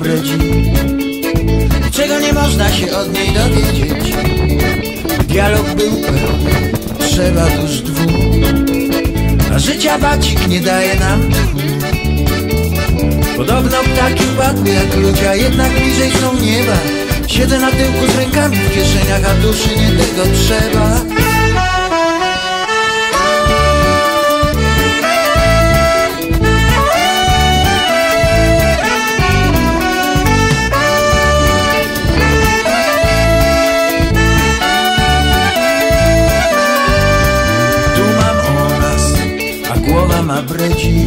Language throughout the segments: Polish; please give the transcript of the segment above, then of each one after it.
brydzi, czego nie można się od niej dowiedzieć. Dialog był pełny, trzeba dusz dwóch, a życia bacik nie daje nam tchu. Podobno ptaki padły jak ludzie, a jednak bliżej są nieba. Siedzę na tyłku z rękami w kieszeniach, a duszy nie tego trzeba. Tu mam o nas, a głowa ma brydzi.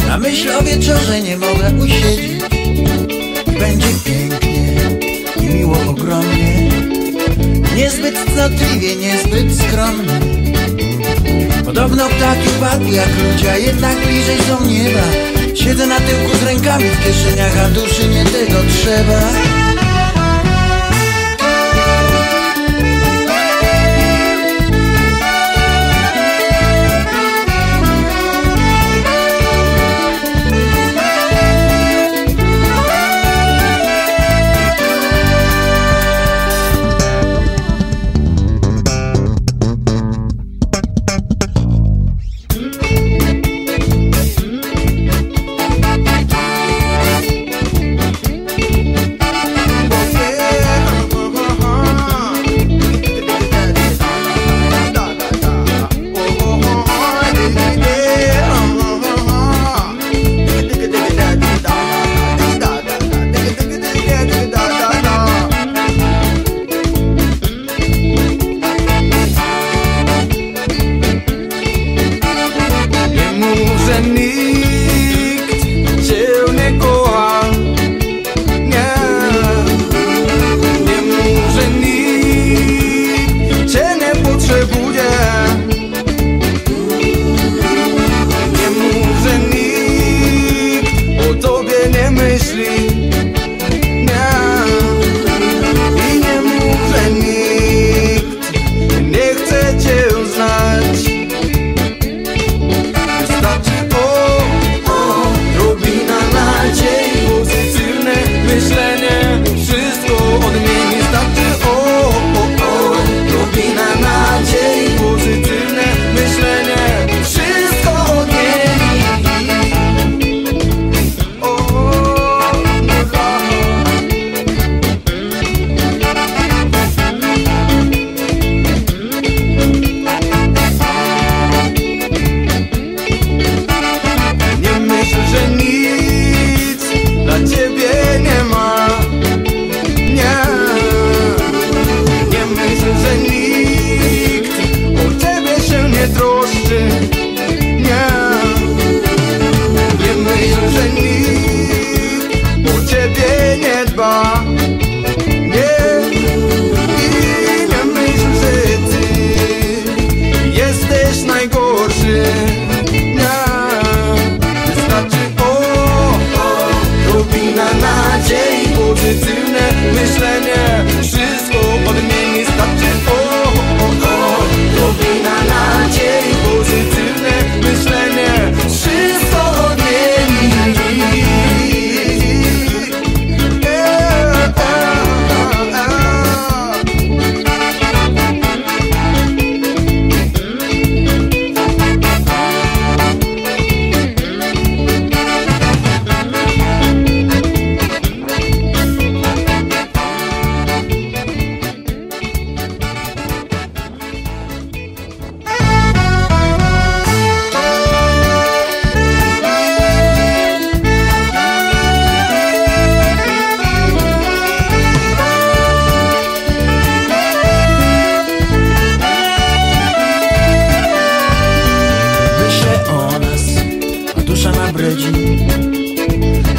Na myśl o wieczorze nie mogę usiedzieć. I będzie pięknie i miło ogromnie, niezbyt cnotliwie, niezbyt skromnie. Podobno ptaki padły jak ludzie, a jednak bliżej są nieba. Siedzę na tyłku z rękami w kieszeniach, a duszy nie tego trzeba.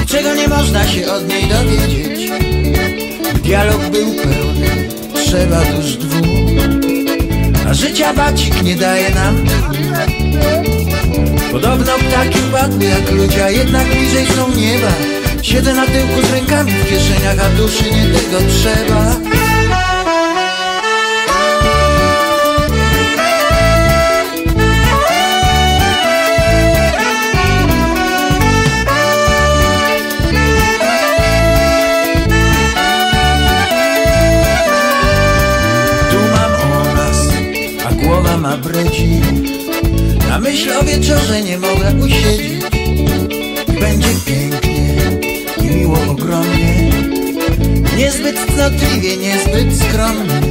Czego nie można się od niej dowiedzieć. Dialog był pełny, trzeba dusz dwóch, a życia bacik nie daje nam tchu. Podobno ptaki padły jak ludzie, a jednak bliżej są nieba. Siedzę na tyłku z rękami w kieszeniach, a duszy nie tego trzeba. wieczorze nie mogę usiedzieć. Będzie pięknie i miło ogromnie, niezbyt cnotliwie, niezbyt skromnie.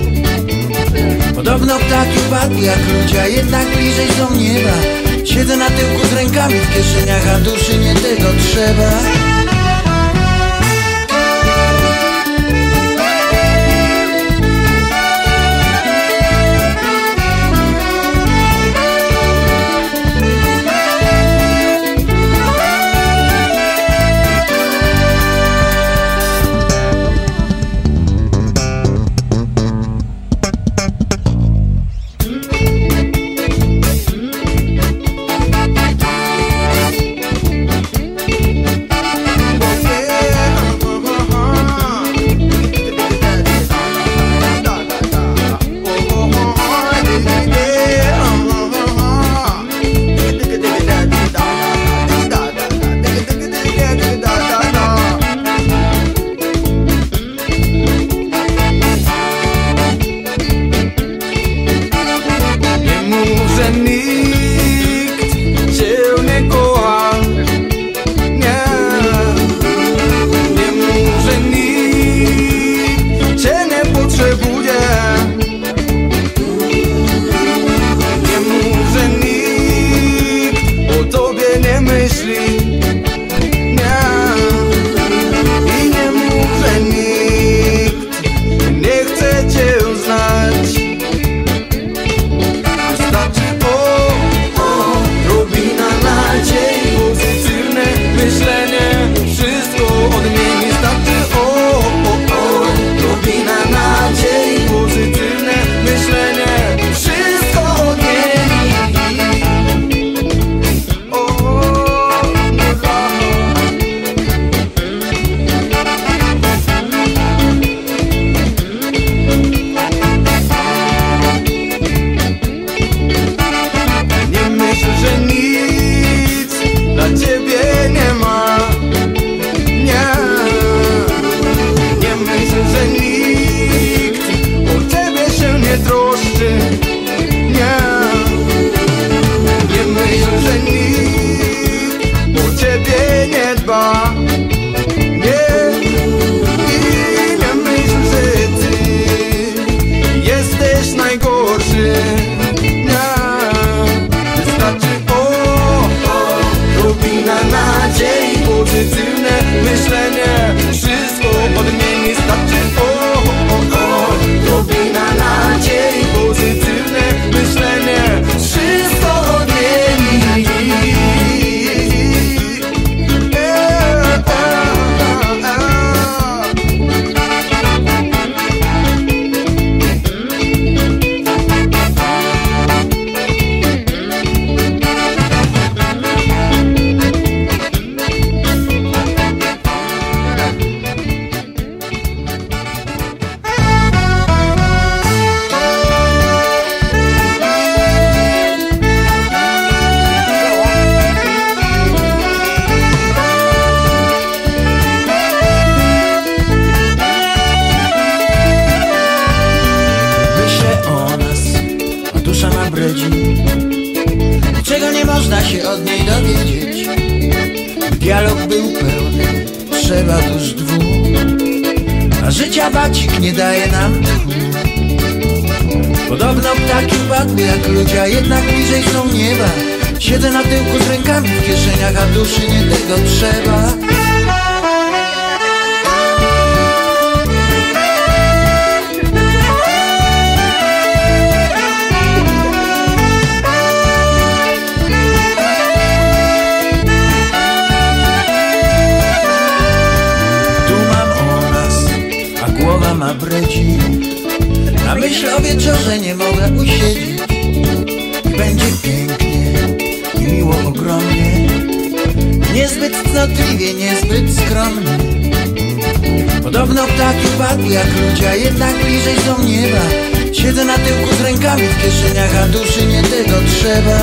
Podobno ptaki padły jak ludzie, a jednak bliżej są nieba. Siedzę na tyłku z rękami w kieszeniach, a duszy nie tego trzeba. Czego nie można się od niej dowiedzieć. Dialog był pełny, trzeba dusz dwóch, a życia bacik nie daje nam tchu. Podobno ptaki padły jak ludzie, a jednak bliżej są nieba. Siedzę na tyłku z rękami w kieszeniach, a duszy nie tego trzeba. Ma bredzi. Na myśl o wieczorze nie mogę usiedzieć. Będzie pięknie i miło ogromnie, niezbyt cnotliwie, niezbyt skromnie. Podobno ptaki padły jak ludzie, a jednak bliżej są nieba. Siedzę na tyłku z rękami w kieszeniach, a duszy nie tego trzeba.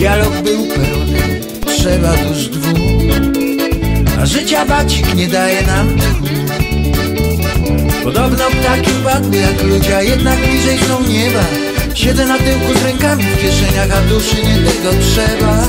Dialog był pełny, trzeba dusz dwóch, a życia bacik nie daje nam tchu. Podobno ptaki upadły jak ludzie, a jednak bliżej są nieba. Siedzę na tyłku z rękami w kieszeniach, a duszy nie tego trzeba.